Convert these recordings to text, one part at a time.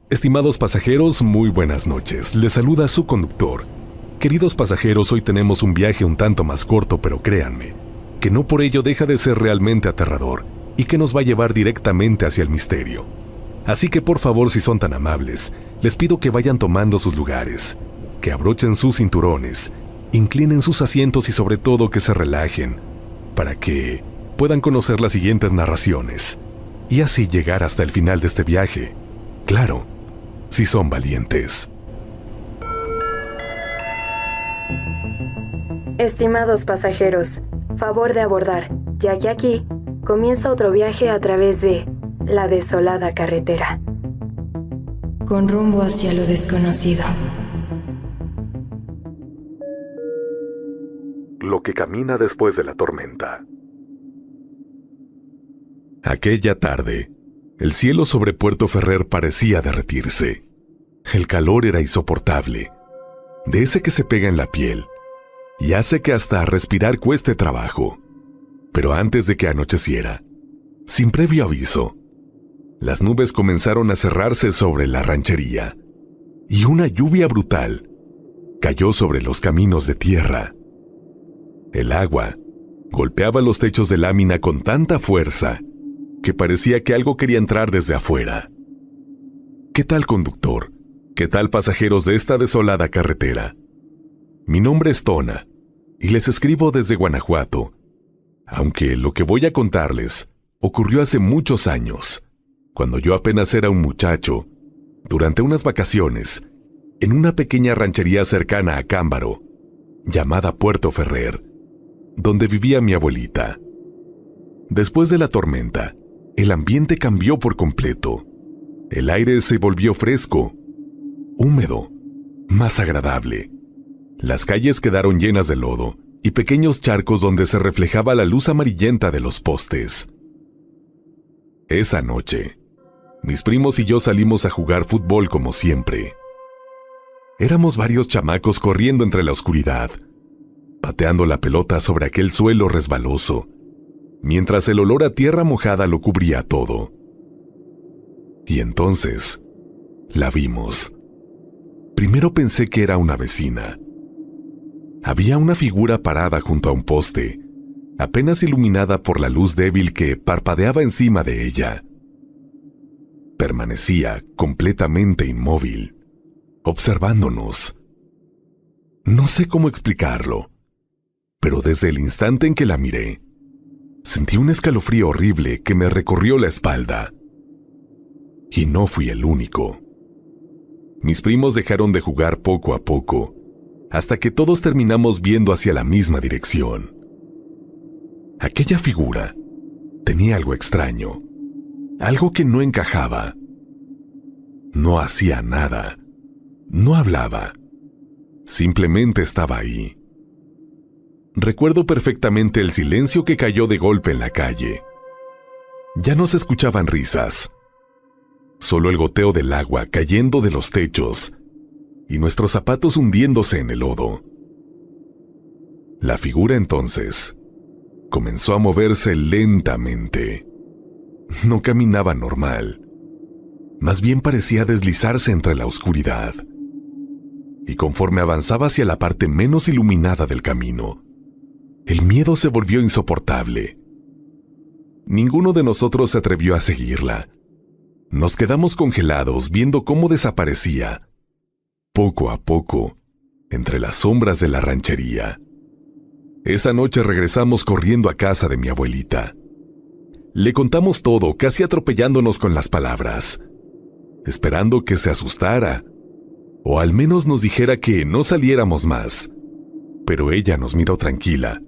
Estimados pasajeros, muy buenas noches. Les saluda su conductor. Queridos pasajeros, hoy tenemos un viaje un tanto más corto, pero créanme, que no por ello deja de ser realmente aterrador y que nos va a llevar directamente hacia el misterio. Así que por favor, si son tan amables, les pido que vayan tomando sus lugares, que abrochen sus cinturones, inclinen sus asientos y sobre todo que se relajen, para que puedan conocer las siguientes narraciones y así llegar hasta el final de este viaje. Claro, si son valientes. Estimados pasajeros, favor de abordar, ya que aquí comienza otro viaje a través de la desolada carretera, con rumbo hacia lo desconocido. Lo que camina después de la tormenta. Aquella tarde, el cielo sobre Puerto Ferrer parecía derretirse. El calor era insoportable, de ese que se pega en la piel y hace que hasta respirar cueste trabajo. Pero antes de que anocheciera, sin previo aviso, las nubes comenzaron a cerrarse sobre la ranchería y una lluvia brutal cayó sobre los caminos de tierra. El agua golpeaba los techos de lámina con tanta fuerza que parecía que algo quería entrar desde afuera. ¿Qué tal, conductor? ¿Qué tal, pasajeros de esta desolada carretera? Mi nombre es Tona y les escribo desde Guanajuato, aunque lo que voy a contarles ocurrió hace muchos años, cuando yo apenas era un muchacho, durante unas vacaciones, en una pequeña ranchería cercana a Cámbaro, llamada Puerto Ferrer, donde vivía mi abuelita. Después de la tormenta, el ambiente cambió por completo. El aire se volvió fresco, húmedo, más agradable. Las calles quedaron llenas de lodo y pequeños charcos donde se reflejaba la luz amarillenta de los postes. Esa noche, mis primos y yo salimos a jugar fútbol como siempre. Éramos varios chamacos corriendo entre la oscuridad, pateando la pelota sobre aquel suelo resbaloso, mientras el olor a tierra mojada lo cubría todo. Y entonces, la vimos. Primero pensé que era una vecina. Había una figura parada junto a un poste, apenas iluminada por la luz débil que parpadeaba encima de ella. Permanecía completamente inmóvil, observándonos. No sé cómo explicarlo, pero desde el instante en que la miré, sentí un escalofrío horrible que me recorrió la espalda. Y no fui el único. Mis primos dejaron de jugar poco a poco, hasta que todos terminamos viendo hacia la misma dirección. Aquella figura tenía algo extraño, algo que no encajaba. No hacía nada, no hablaba, simplemente estaba ahí. Recuerdo perfectamente el silencio que cayó de golpe en la calle. Ya no se escuchaban risas, solo el goteo del agua cayendo de los techos y nuestros zapatos hundiéndose en el lodo. La figura entonces comenzó a moverse lentamente. No caminaba normal, más bien parecía deslizarse entre la oscuridad. Y conforme avanzaba hacia la parte menos iluminada del camino, el miedo se volvió insoportable. Ninguno de nosotros se atrevió a seguirla. Nos quedamos congelados viendo cómo desaparecía, poco a poco, entre las sombras de la ranchería. Esa noche regresamos corriendo a casa de mi abuelita. Le contamos todo, casi atropellándonos con las palabras, esperando que se asustara, o al menos nos dijera que no saliéramos más. Pero ella nos miró tranquila,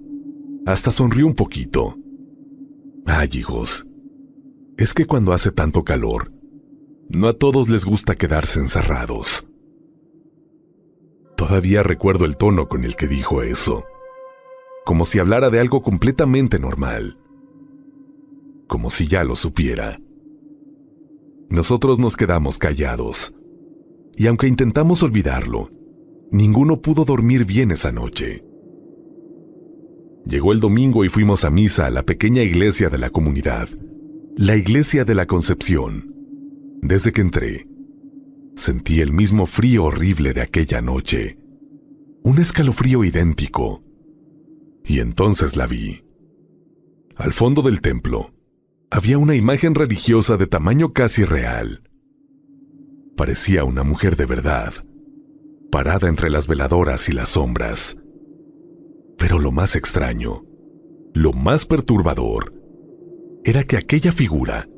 hasta sonrió un poquito. Ay, hijos, es que cuando hace tanto calor, no a todos les gusta quedarse encerrados. Todavía recuerdo el tono con el que dijo eso, como si hablara de algo completamente normal, como si ya lo supiera. Nosotros nos quedamos callados, y aunque intentamos olvidarlo, ninguno pudo dormir bien esa noche. Llegó el domingo y fuimos a misa a la pequeña iglesia de la comunidad, la Iglesia de la Concepción. Desde que entré, Sentí el mismo frío horrible de aquella noche, un escalofrío idéntico. Y entonces la vi. Al fondo del templo, había una imagen religiosa de tamaño casi real. Parecía una mujer de verdad, parada entre las veladoras y las sombras. Pero lo más extraño, lo más perturbador, era que aquella figura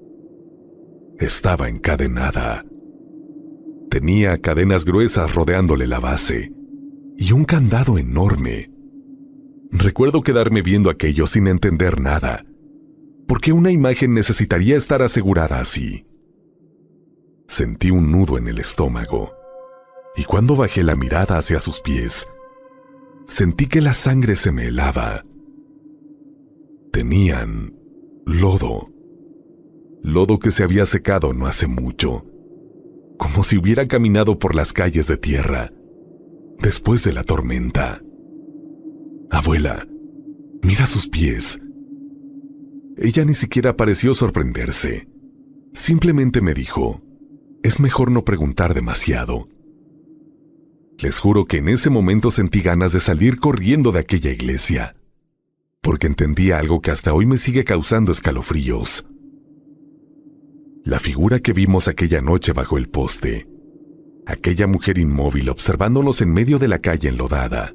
estaba encadenada. Tenía cadenas gruesas rodeándole la base y un candado enorme. Recuerdo quedarme viendo aquello sin entender nada. ¿Por qué una imagen necesitaría estar asegurada así? Sentí un nudo en el estómago, y cuando bajé la mirada hacia sus pies, sentí que la sangre se me helaba. Tenían lodo. Lodo que se había secado no hace mucho, como si hubiera caminado por las calles de tierra después de la tormenta. Abuela, mira sus pies. Ella ni siquiera pareció sorprenderse. Simplemente me dijo, es mejor no preguntar demasiado. Les juro que en ese momento sentí ganas de salir corriendo de aquella iglesia, porque entendí algo que hasta hoy me sigue causando escalofríos. La figura que vimos aquella noche bajo el poste, aquella mujer inmóvil observándonos en medio de la calle enlodada,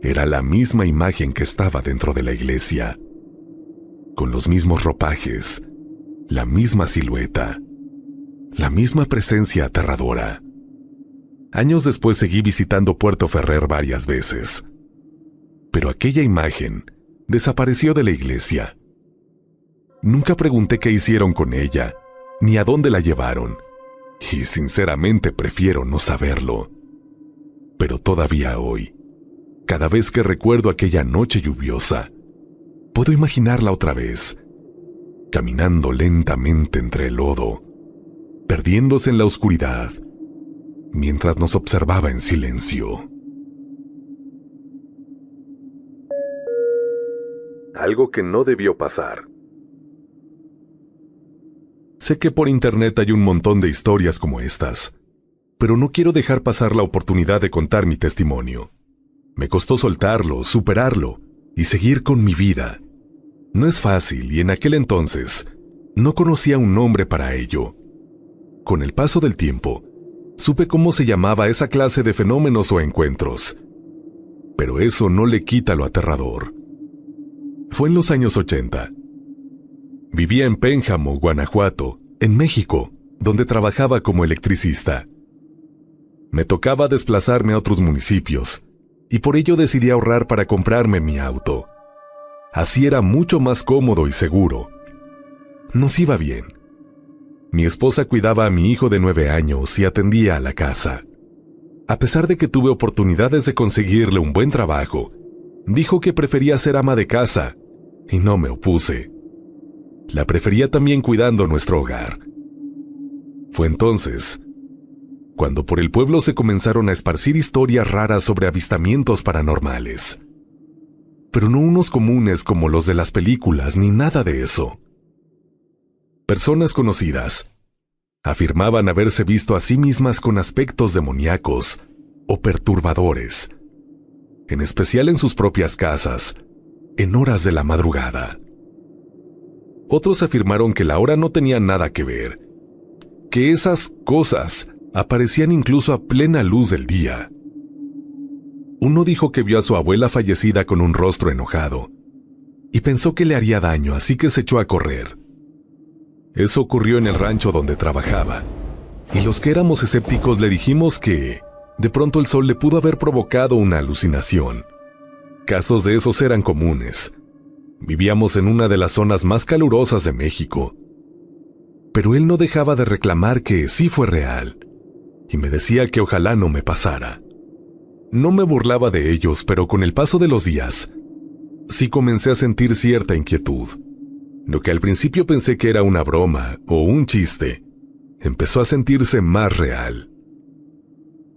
era la misma imagen que estaba dentro de la iglesia, con los mismos ropajes, la misma silueta, la misma presencia aterradora. Años después seguí visitando Puerto Ferrer varias veces, pero aquella imagen desapareció de la iglesia. Nunca pregunté qué hicieron con ella, ni a dónde la llevaron, y sinceramente prefiero no saberlo. Pero todavía hoy, cada vez que recuerdo aquella noche lluviosa, puedo imaginarla otra vez, caminando lentamente entre el lodo, perdiéndose en la oscuridad, mientras nos observaba en silencio. Algo que no debió pasar. Sé que por internet hay un montón de historias como estas, pero no quiero dejar pasar la oportunidad de contar mi testimonio. Me costó soltarlo, superarlo y seguir con mi vida. No es fácil y en aquel entonces no conocía un nombre para ello. Con el paso del tiempo, supe cómo se llamaba esa clase de fenómenos o encuentros. Pero eso no le quita lo aterrador. Fue en los años 80. Vivía en Pénjamo, Guanajuato, en México, donde trabajaba como electricista. Me tocaba desplazarme a otros municipios, y por ello decidí ahorrar para comprarme mi auto. Así era mucho más cómodo y seguro. Nos iba bien. Mi esposa cuidaba a mi hijo de 9 años y atendía a la casa. A pesar de que tuve oportunidades de conseguirle un buen trabajo, dijo que prefería ser ama de casa, y no me opuse. La prefería también cuidando nuestro hogar. Fue entonces cuando por el pueblo se comenzaron a esparcir historias raras sobre avistamientos paranormales. Pero no unos comunes como los de las películas ni nada de eso. Personas conocidas afirmaban haberse visto a sí mismas con aspectos demoníacos o perturbadores, en especial en sus propias casas, en horas de la madrugada. Otros afirmaron que la hora no tenía nada que ver, que esas cosas aparecían incluso a plena luz del día. Uno dijo que vio a su abuela fallecida con un rostro enojado, y pensó que le haría daño, así que se echó a correr. Eso ocurrió en el rancho donde trabajaba, y los que éramos escépticos le dijimos que, de pronto el sol le pudo haber provocado una alucinación. Casos de esos eran comunes. Vivíamos en una de las zonas más calurosas de México. Pero él no dejaba de reclamar que sí fue real, y me decía que ojalá no me pasara. No me burlaba de ellos, pero con el paso de los días, sí comencé a sentir cierta inquietud. Lo que al principio pensé que era una broma o un chiste, empezó a sentirse más real.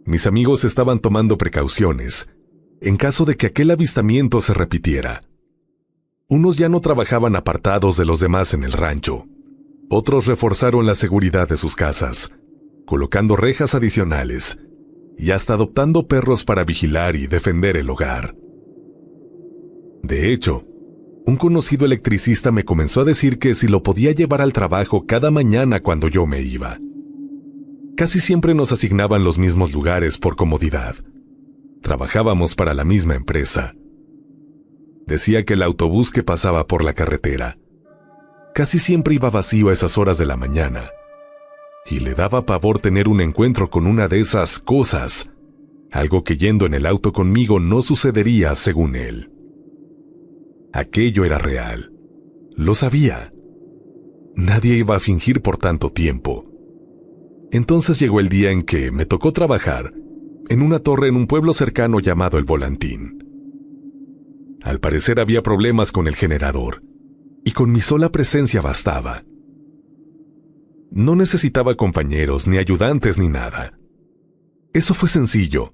Mis amigos estaban tomando precauciones, en caso de que aquel avistamiento se repitiera. Unos ya no trabajaban apartados de los demás en el rancho. Otros reforzaron la seguridad de sus casas. colocando rejas adicionales y hasta adoptando perros para vigilar y defender el hogar. De hecho, un conocido electricista me comenzó a decir que si lo podía llevar al trabajo cada mañana cuando yo me iba. Casi siempre nos asignaban los mismos lugares por comodidad. Trabajábamos para la misma empresa. Decía que el autobús que pasaba por la carretera casi siempre iba vacío a esas horas de la mañana, y le daba pavor tener un encuentro con una de esas cosas, algo que yendo en el auto conmigo no sucedería según él. Aquello era real. Lo sabía. Nadie iba a fingir por tanto tiempo. Entonces llegó el día en que me tocó trabajar en una torre en un pueblo cercano llamado El Volantín. Al parecer había problemas con el generador, y con mi sola presencia bastaba. No necesitaba compañeros, ni ayudantes, ni nada. Eso fue sencillo,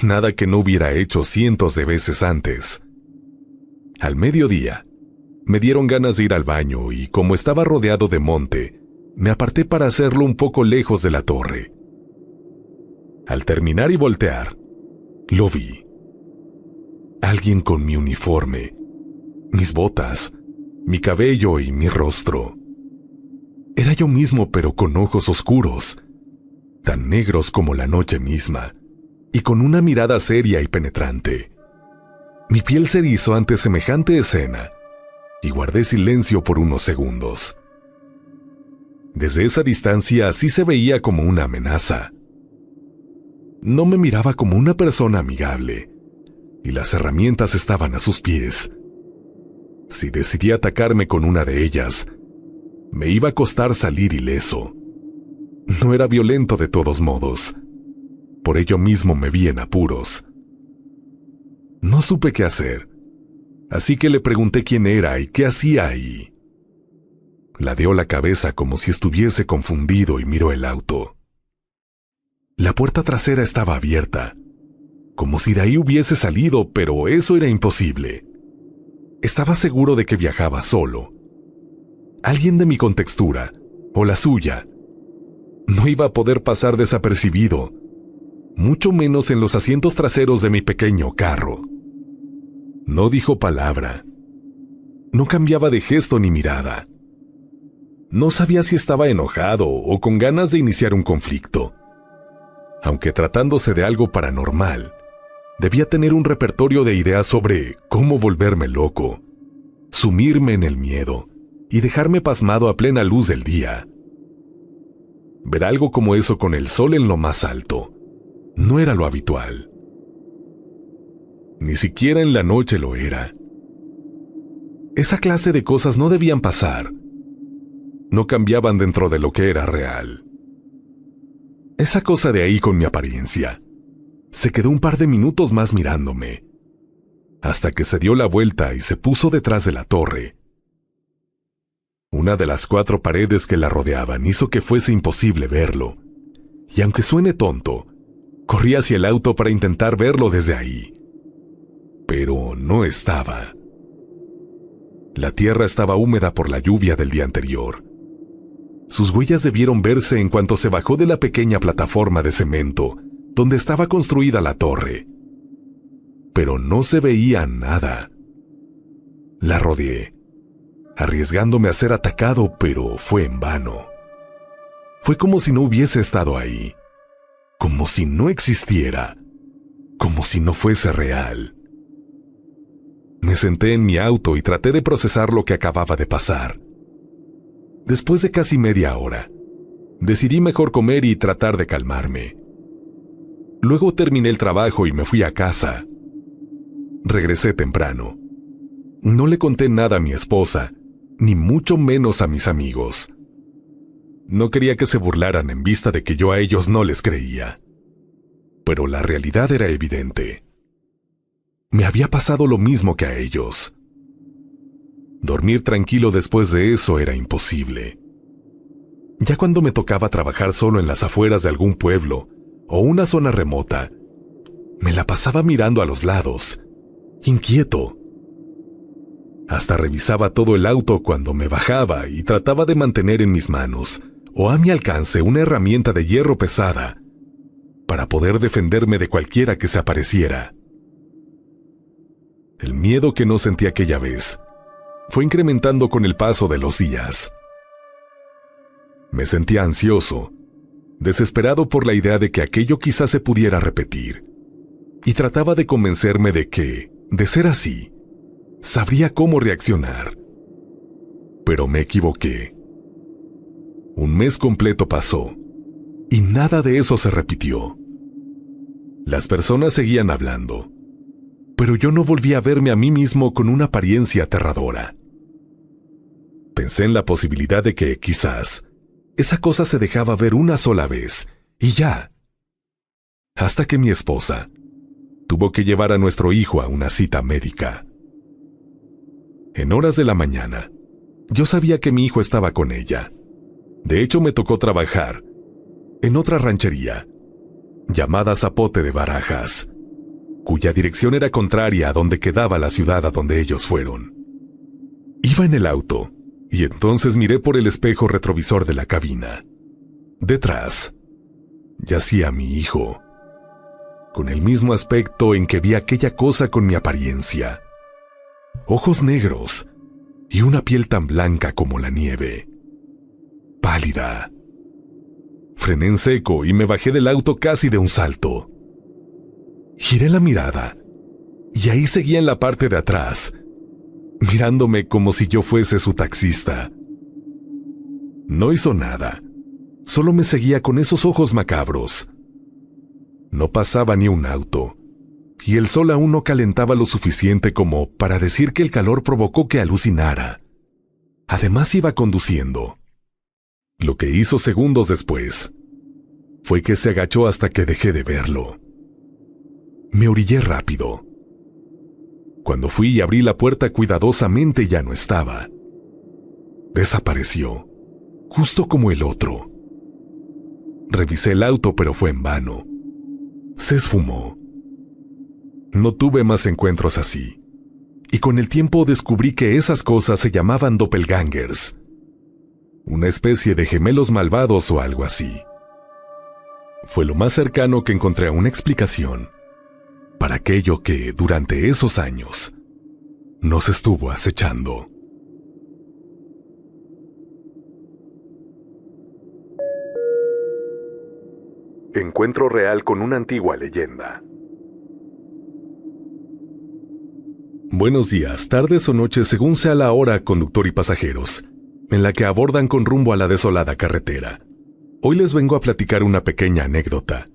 nada que no hubiera hecho cientos de veces antes. Al mediodía, me dieron ganas de ir al baño y como estaba rodeado de monte, me aparté para hacerlo un poco lejos de la torre. Al terminar y voltear, lo vi. Alguien con mi uniforme, mis botas, mi cabello y mi rostro. Era yo mismo, pero con ojos oscuros, tan negros como la noche misma, y con una mirada seria y penetrante. Mi piel se erizó ante semejante escena, y guardé silencio por unos segundos. Desde esa distancia sí se veía como una amenaza. No me miraba como una persona amigable, y las herramientas estaban a sus pies. Si decidía atacarme con una de ellas, me iba a costar salir ileso. No era violento de todos modos. Por ello mismo me vi en apuros. No supe qué hacer, así que le pregunté quién era y qué hacía ahí. Ladeó la cabeza como si estuviese confundido y miró el auto. La puerta trasera estaba abierta, como si de ahí hubiese salido, pero eso era imposible. Estaba seguro de que viajaba solo. Alguien de mi contextura, o la suya, no iba a poder pasar desapercibido, mucho menos en los asientos traseros de mi pequeño carro. No dijo palabra. No cambiaba de gesto ni mirada. No sabía si estaba enojado o con ganas de iniciar un conflicto. Aunque tratándose de algo paranormal, debía tener un repertorio de ideas sobre cómo volverme loco, sumirme en el miedo y dejarme pasmado a plena luz del día. Ver algo como eso con el sol en lo más alto no era lo habitual. Ni siquiera en la noche lo era. Esa clase de cosas no debían pasar. No cambiaban dentro de lo que era real. Esa cosa de ahí con mi apariencia se quedó un par de minutos más mirándome, hasta que se dio la vuelta y se puso detrás de la torre. Una de las 4 paredes que la rodeaban hizo que fuese imposible verlo, y aunque suene tonto, corrí hacia el auto para intentar verlo desde ahí. Pero no estaba. La tierra estaba húmeda por la lluvia del día anterior. Sus huellas debieron verse en cuanto se bajó de la pequeña plataforma de cemento donde estaba construida la torre. Pero no se veía nada. La rodeé, arriesgándome a ser atacado, pero fue en vano. Fue como si no hubiese estado ahí, como si no existiera, como si no fuese real. Me senté en mi auto y traté de procesar lo que acababa de pasar. Después de casi media hora, decidí mejor comer y tratar de calmarme. Luego terminé el trabajo y me fui a casa. Regresé temprano. No le conté nada a mi esposa, ni mucho menos a mis amigos. No quería que se burlaran en vista de que yo a ellos no les creía. Pero la realidad era evidente. Me había pasado lo mismo que a ellos. Dormir tranquilo después de eso era imposible. Ya cuando me tocaba trabajar solo en las afueras de algún pueblo o una zona remota, me la pasaba mirando a los lados, inquieto. Hasta revisaba todo el auto cuando me bajaba y trataba de mantener en mis manos o a mi alcance una herramienta de hierro pesada para poder defenderme de cualquiera que se apareciera. El miedo que no sentí aquella vez fue incrementando con el paso de los días. Me sentía ansioso, desesperado por la idea de que aquello quizás se pudiera repetir, y trataba de convencerme de que, de ser así, sabría cómo reaccionar. Pero me equivoqué. Un mes completo pasó, y nada de eso se repitió. Las personas seguían hablando, pero yo no volví a verme a mí mismo con una apariencia aterradora. Pensé en la posibilidad de que, quizás, esa cosa se dejaba ver una sola vez, y ya. Hasta que mi esposa tuvo que llevar a nuestro hijo a una cita médica. En horas de la mañana, yo sabía que mi hijo estaba con ella. De hecho, me tocó trabajar en otra ranchería, llamada Zapote de Barajas, cuya dirección era contraria a donde quedaba la ciudad a donde ellos fueron. Iba en el auto, y entonces miré por el espejo retrovisor de la cabina. Detrás, yacía mi hijo, con el mismo aspecto en que vi aquella cosa con mi apariencia. Ojos negros y una piel tan blanca como la nieve. Pálida. Frené en seco y me bajé del auto casi de un salto. Giré la mirada, y ahí seguía en la parte de atrás, mirándome como si yo fuese su taxista. No hizo nada, solo me seguía con esos ojos macabros. No pasaba ni un auto, y el sol aún no calentaba lo suficiente como para decir que el calor provocó que alucinara. Además iba conduciendo. Lo que hizo segundos después fue que se agachó hasta que dejé de verlo. Me orillé rápido. Cuando fui y abrí la puerta cuidadosamente ya no estaba. Desapareció, justo como el otro. Revisé el auto, pero fue en vano. Se esfumó. No tuve más encuentros así, y con el tiempo descubrí que esas cosas se llamaban doppelgangers, una especie de gemelos malvados o algo así. Fue lo más cercano que encontré a una explicación para aquello que, durante esos años, nos estuvo acechando. Encuentro real con una antigua leyenda. Buenos días, tardes o noches según sea la hora, conductor y pasajeros, en la que abordan con rumbo a la desolada carretera. Hoy les vengo a platicar una pequeña anécdota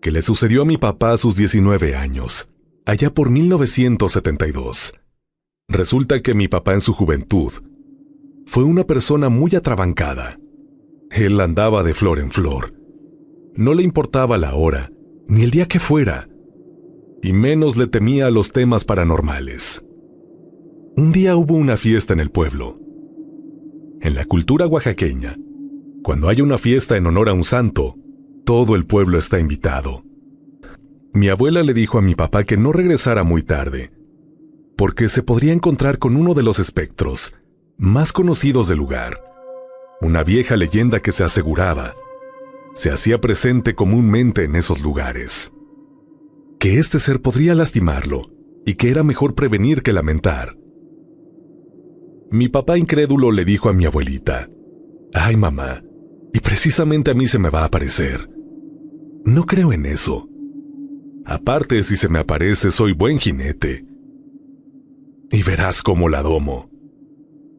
que le sucedió a mi papá a sus 19 años, allá por 1972. Resulta que mi papá en su juventud fue una persona muy atrabancada. Él andaba de flor en flor. No le importaba la hora, ni el día que fuera, y menos le temía a los temas paranormales. Un día hubo una fiesta en el pueblo. En la cultura oaxaqueña, cuando hay una fiesta en honor a un santo, todo el pueblo está invitado. Mi abuela le dijo a mi papá que no regresara muy tarde, porque se podría encontrar con uno de los espectros más conocidos del lugar, una vieja leyenda que se aseguraba se hacía presente comúnmente en esos lugares, que este ser podría lastimarlo y que era mejor prevenir que lamentar. Mi papá incrédulo le dijo a mi abuelita: «Ay, mamá, y precisamente a mí se me va a aparecer. No creo en eso. Aparte, si se me aparece, soy buen jinete. Y verás cómo la domo»,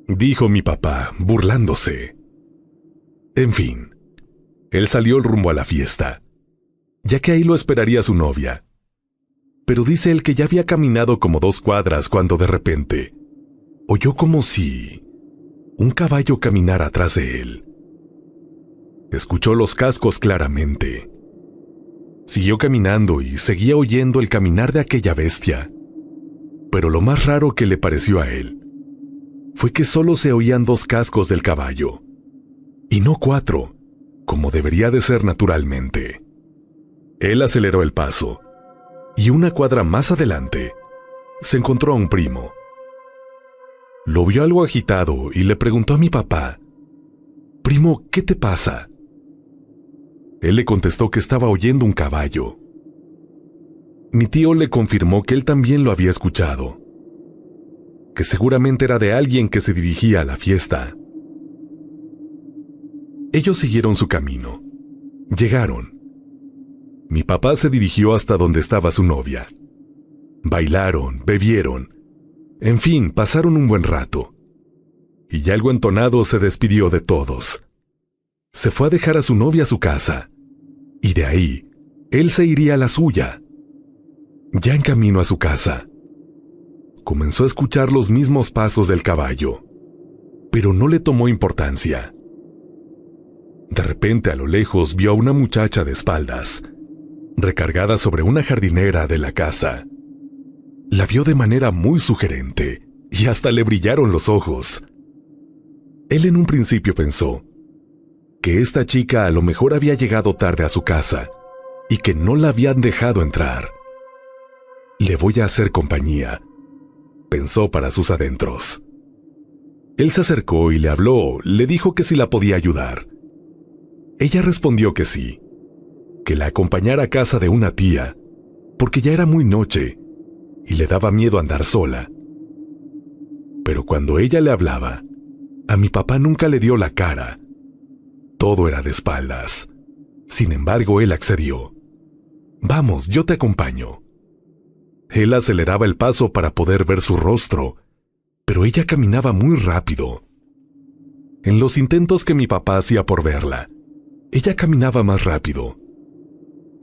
dijo mi papá, burlándose. En fin, él salió rumbo a la fiesta, ya que ahí lo esperaría su novia. Pero dice él que ya había caminado como 2 cuadras cuando de repente oyó como si un caballo caminara atrás de él. Escuchó los cascos claramente. Siguió caminando y seguía oyendo el caminar de aquella bestia. Pero lo más raro que le pareció a él fue que solo se oían 2 cascos del caballo, y no 4, como debería de ser naturalmente. Él aceleró el paso, y una cuadra más adelante se encontró a un primo. Lo vio algo agitado y le preguntó a mi papá: «Primo, ¿qué te pasa?». Él le contestó que estaba oyendo un caballo. Mi tío le confirmó que él también lo había escuchado, que seguramente era de alguien que se dirigía a la fiesta. Ellos siguieron su camino. Llegaron. Mi papá se dirigió hasta donde estaba su novia. Bailaron, bebieron. En fin, pasaron un buen rato. Y ya algo entonado se despidió de todos. Se fue a dejar a su novia a su casa. Y de ahí, él se iría a la suya. Ya en camino a su casa, comenzó a escuchar los mismos pasos del caballo, pero no le tomó importancia. De repente, a lo lejos, vio a una muchacha de espaldas, recargada sobre una jardinera de la casa. La vio de manera muy sugerente y hasta le brillaron los ojos. Él en un principio pensó que esta chica a lo mejor había llegado tarde a su casa y que no la habían dejado entrar. «Le voy a hacer compañía», pensó para sus adentros. Él se acercó y le habló, le dijo que si la podía ayudar. Ella respondió que sí, que la acompañara a casa de una tía, porque ya era muy noche y le daba miedo andar sola. Pero cuando ella le hablaba, a mi papá nunca le dio la cara. Todo era de espaldas. Sin embargo, él accedió. «Vamos, yo te acompaño». Él aceleraba el paso para poder ver su rostro, pero ella caminaba muy rápido. En los intentos que mi papá hacía por verla, ella caminaba más rápido.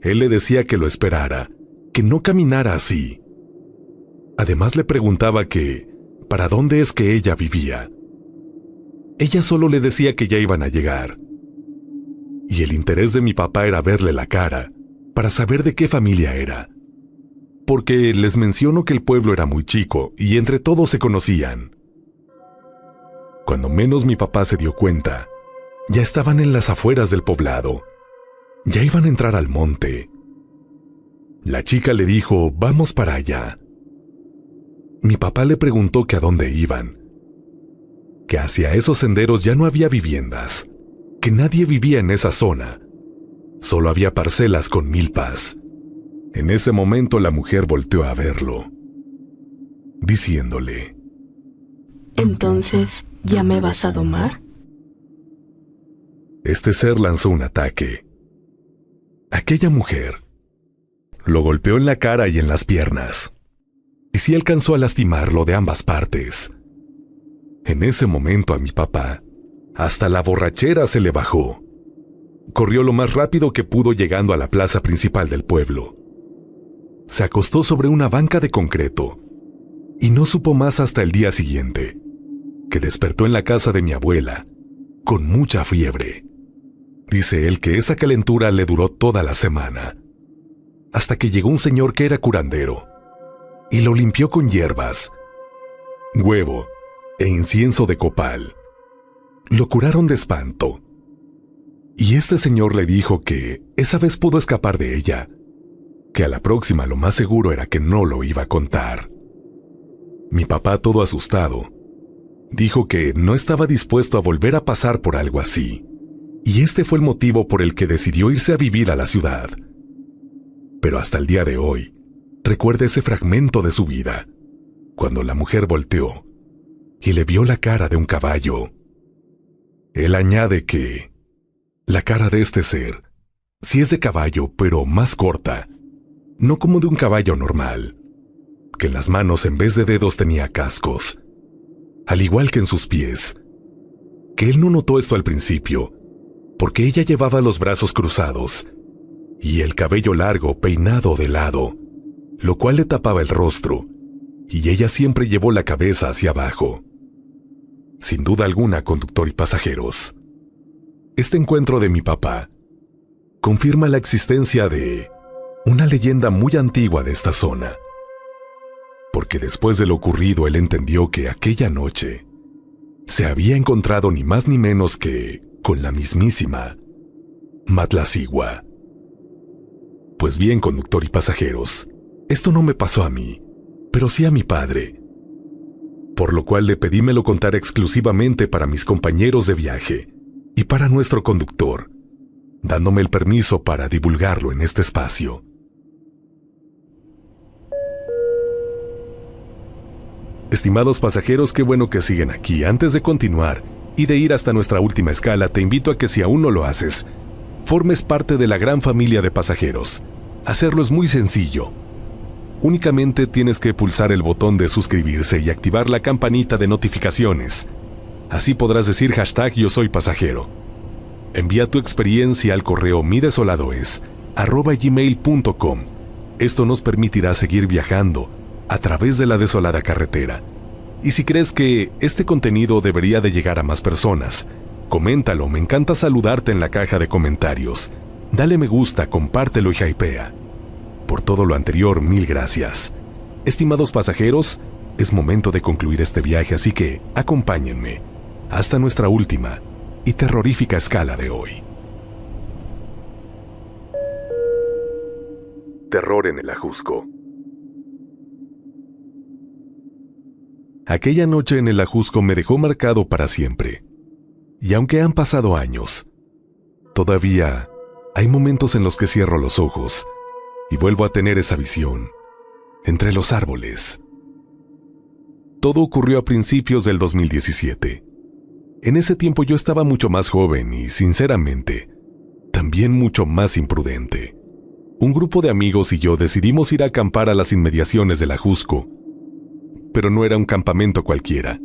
Él le decía que lo esperara, que no caminara así. Además le preguntaba ¿para dónde es que ella vivía? Ella solo le decía que ya iban a llegar. Y el interés de mi papá era verle la cara, para saber de qué familia era. Porque les menciono que el pueblo era muy chico y entre todos se conocían. Cuando menos mi papá se dio cuenta, ya estaban en las afueras del poblado. Ya iban a entrar al monte. La chica le dijo, «Vamos para allá». Mi papá le preguntó que a dónde iban. Que hacia esos senderos ya no había viviendas, que nadie vivía en esa zona. Solo había parcelas con milpas. En ese momento la mujer volteó a verlo, diciéndole, «¿Entonces ya me vas a domar?». Este ser lanzó un ataque. Aquella mujer lo golpeó en la cara y en las piernas, y sí alcanzó a lastimarlo de ambas partes. En ese momento a mi papá, hasta la borrachera se le bajó. Corrió lo más rápido que pudo llegando a la plaza principal del pueblo. Se acostó sobre una banca de concreto y no supo más hasta el día siguiente, que despertó en la casa de mi abuela, con mucha fiebre. Dice él que esa calentura le duró toda la semana, hasta que llegó un señor que era curandero, y lo limpió con hierbas, huevo e incienso de copal. Lo curaron de espanto, y este señor le dijo que esa vez pudo escapar de ella, que a la próxima lo más seguro era que no lo iba a contar. Mi papá, todo asustado, dijo que no estaba dispuesto a volver a pasar por algo así, y este fue el motivo por el que decidió irse a vivir a la ciudad. Pero hasta el día de hoy, recuerda ese fragmento de su vida, cuando la mujer volteó y le vio la cara de un caballo. Él añade que la cara de este ser sí es de caballo, pero más corta, no como de un caballo normal, que en las manos en vez de dedos tenía cascos, al igual que en sus pies. Que él no notó esto al principio, porque ella llevaba los brazos cruzados y el cabello largo peinado de lado, lo cual le tapaba el rostro, y ella siempre llevó la cabeza hacia abajo. Sin duda alguna, conductor y pasajeros, este encuentro de mi papá confirma la existencia de una leyenda muy antigua de esta zona, porque después de lo ocurrido él entendió que aquella noche se había encontrado ni más ni menos que con la mismísima Matlacigua. Pues bien, conductor y pasajeros, esto no me pasó a mí, pero sí a mi padre, por lo cual le pedí me lo contara exclusivamente para mis compañeros de viaje y para nuestro conductor, dándome el permiso para divulgarlo en este espacio. Estimados pasajeros, qué bueno que siguen aquí. Antes de continuar y de ir hasta nuestra última escala, te invito a que, si aún no lo haces, formes parte de la gran familia de pasajeros. Hacerlo es muy sencillo. Únicamente tienes que pulsar el botón de suscribirse y activar la campanita de notificaciones. Así podrás decir #yo soy pasajero. Envía tu experiencia al correo midesoladoes@gmail.com. Esto nos permitirá seguir viajando a través de la desolada carretera. Y si crees que este contenido debería de llegar a más personas, coméntalo. Me encanta saludarte en la caja de comentarios. Dale me gusta, compártelo y hypea. Por todo lo anterior, mil gracias. Estimados pasajeros, es momento de concluir este viaje, así que acompáñenme hasta nuestra última y terrorífica escala de hoy. Terror en el Ajusco. Aquella noche en el Ajusco me dejó marcado para siempre. Y aunque han pasado años, todavía hay momentos en los que cierro los ojos y vuelvo a tener esa visión, entre los árboles. Todo ocurrió a principios del 2017. En ese tiempo yo estaba mucho más joven y, sinceramente, también mucho más imprudente. Un grupo de amigos y yo decidimos ir a acampar a las inmediaciones del Ajusco, pero no era un campamento cualquiera.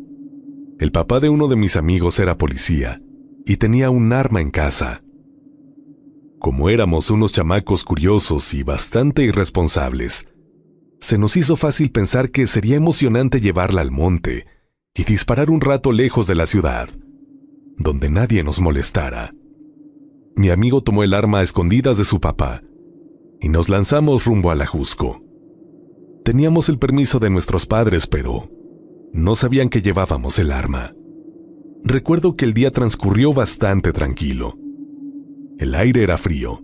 El papá de uno de mis amigos era policía y tenía un arma en casa. Como éramos unos chamacos curiosos y bastante irresponsables, se nos hizo fácil pensar que sería emocionante llevarla al monte y disparar un rato lejos de la ciudad, donde nadie nos molestara. Mi amigo tomó el arma a escondidas de su papá y nos lanzamos rumbo al Ajusco. Teníamos el permiso de nuestros padres, pero no sabían que llevábamos el arma. Recuerdo que el día transcurrió bastante tranquilo. El aire era frío,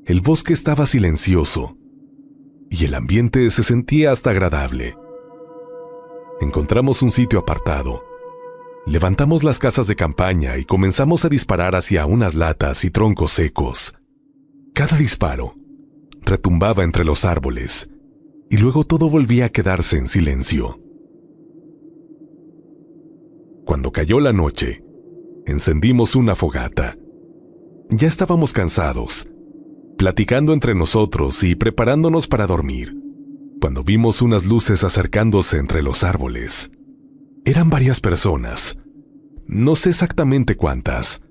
el bosque estaba silencioso y el ambiente se sentía hasta agradable. Encontramos un sitio apartado, levantamos las casas de campaña y comenzamos a disparar hacia unas latas y troncos secos. Cada disparo retumbaba entre los árboles y luego todo volvía a quedarse en silencio. Cuando cayó la noche, encendimos una fogata. Ya estábamos cansados, platicando entre nosotros y preparándonos para dormir, cuando vimos unas luces acercándose entre los árboles. Eran varias personas, no sé exactamente cuántas,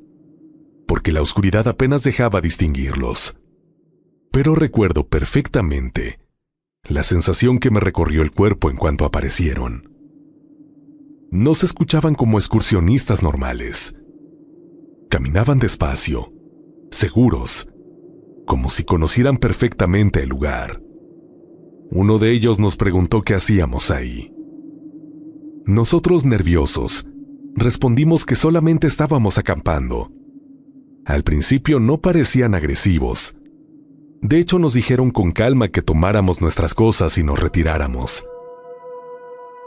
porque la oscuridad apenas dejaba distinguirlos. Pero recuerdo perfectamente la sensación que me recorrió el cuerpo en cuanto aparecieron. No se escuchaban como excursionistas normales. Caminaban despacio, seguros, como si conocieran perfectamente el lugar. Uno de ellos nos preguntó qué hacíamos ahí. Nosotros, nerviosos, respondimos que solamente estábamos acampando. Al principio no parecían agresivos. De hecho, nos dijeron con calma que tomáramos nuestras cosas y nos retiráramos.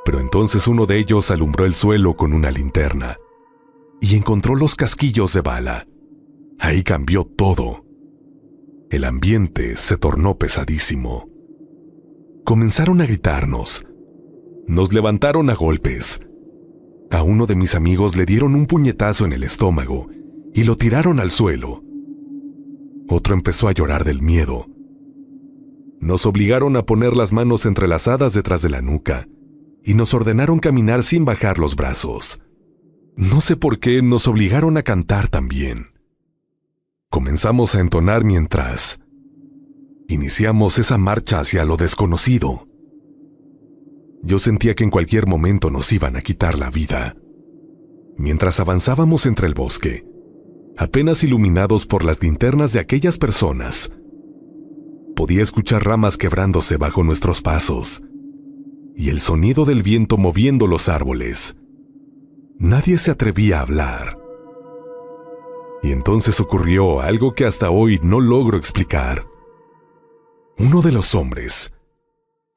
Pero entonces uno de ellos alumbró el suelo con una linterna y encontró los casquillos de bala. Ahí cambió todo. El ambiente se tornó pesadísimo. Comenzaron a gritarnos. Nos levantaron a golpes. A uno de mis amigos le dieron un puñetazo en el estómago y lo tiraron al suelo. Otro empezó a llorar del miedo. Nos obligaron a poner las manos entrelazadas detrás de la nuca y nos ordenaron caminar sin bajar los brazos. No sé por qué nos obligaron a cantar también. Comenzamos a entonar mientras iniciamos esa marcha hacia lo desconocido. Yo sentía que en cualquier momento nos iban a quitar la vida. Mientras avanzábamos entre el bosque, apenas iluminados por las linternas de aquellas personas, podía escuchar ramas quebrándose bajo nuestros pasos y el sonido del viento moviendo los árboles. Nadie se atrevía a hablar. Y entonces ocurrió algo que hasta hoy no logro explicar. Uno de los hombres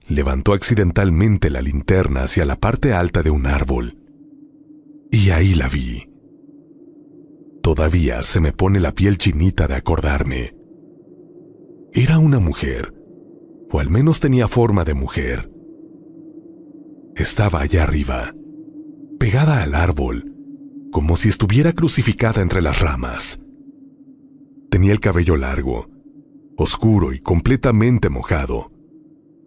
levantó accidentalmente la linterna hacia la parte alta de un árbol, y ahí la vi. Todavía se me pone la piel chinita de acordarme. Era una mujer, o al menos tenía forma de mujer. Estaba allá arriba, pegada al árbol, como si estuviera crucificada entre las ramas. Tenía el cabello largo, oscuro y completamente mojado,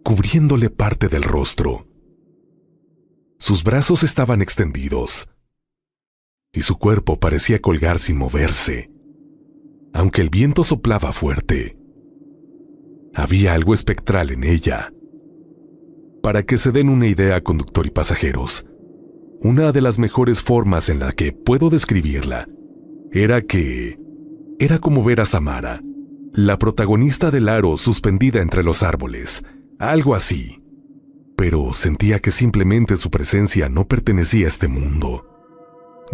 cubriéndole parte del rostro. Sus brazos estaban extendidos, y su cuerpo parecía colgar sin moverse, aunque el viento soplaba fuerte. Había algo espectral en ella. Para que se den una idea, conductor y pasajeros, una de las mejores formas en la que puedo describirla era como ver a Samara, la protagonista del aro suspendida entre los árboles, algo así. Pero sentía que simplemente su presencia no pertenecía a este mundo.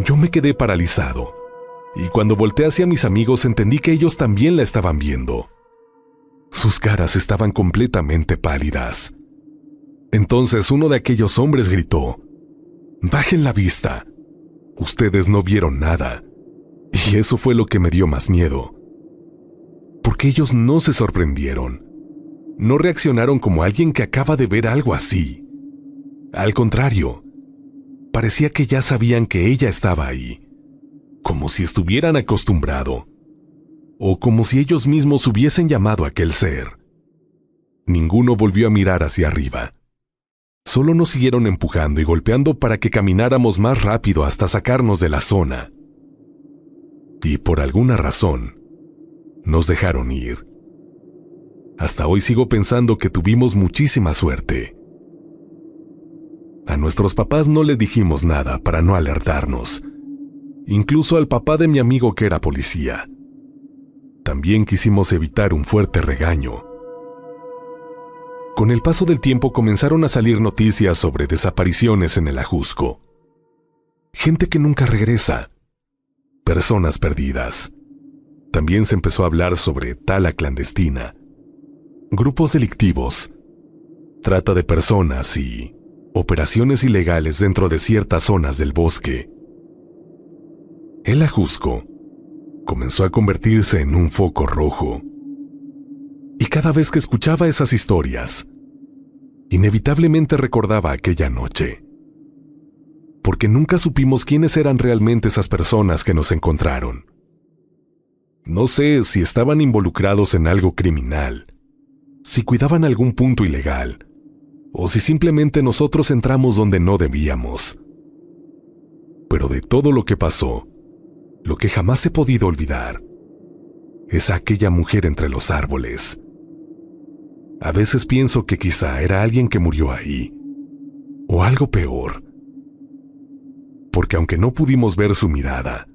Yo me quedé paralizado, y cuando volteé hacia mis amigos entendí que ellos también la estaban viendo. Sus caras estaban completamente pálidas. Entonces uno de aquellos hombres gritó: «Bajen la vista. Ustedes no vieron nada». Y eso fue lo que me dio más miedo. Porque ellos no se sorprendieron. No reaccionaron como alguien que acaba de ver algo así. Al contrario, parecía que ya sabían que ella estaba ahí, como si estuvieran acostumbrados, o como si ellos mismos hubiesen llamado a aquel ser. Ninguno volvió a mirar hacia arriba. Solo nos siguieron empujando y golpeando para que camináramos más rápido hasta sacarnos de la zona. Y por alguna razón, nos dejaron ir. Hasta hoy sigo pensando que tuvimos muchísima suerte. A nuestros papás no les dijimos nada para no alertarnos. Incluso al papá de mi amigo que era policía. También quisimos evitar un fuerte regaño. Con el paso del tiempo comenzaron a salir noticias sobre desapariciones en el Ajusco. Gente que nunca regresa. Personas perdidas. También se empezó a hablar sobre tala clandestina, grupos delictivos, trata de personas y operaciones ilegales dentro de ciertas zonas del bosque. El Ajusco comenzó a convertirse en un foco rojo. Y cada vez que escuchaba esas historias, inevitablemente recordaba aquella noche. Porque nunca supimos quiénes eran realmente esas personas que nos encontraron. No sé si estaban involucrados en algo criminal, si cuidaban algún punto ilegal, o si simplemente nosotros entramos donde no debíamos. Pero de todo lo que pasó, lo que jamás he podido olvidar es aquella mujer entre los árboles. A veces pienso que quizá era alguien que murió ahí, o algo peor. Porque aunque no pudimos ver su mirada,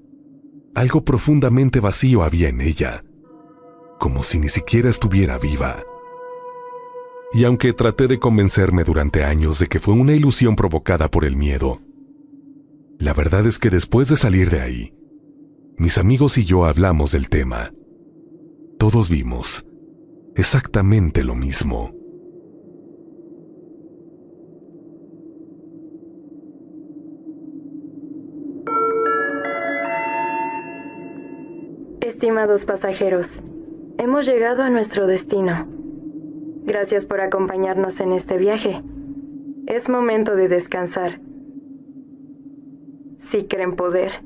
algo profundamente vacío había en ella, como si ni siquiera estuviera viva. Y aunque traté de convencerme durante años de que fue una ilusión provocada por el miedo, la verdad es que después de salir de ahí, mis amigos y yo hablamos del tema. Todos vimos exactamente lo mismo. Estimados pasajeros, hemos llegado a nuestro destino. Gracias por acompañarnos en este viaje. Es momento de descansar. Si creen poder.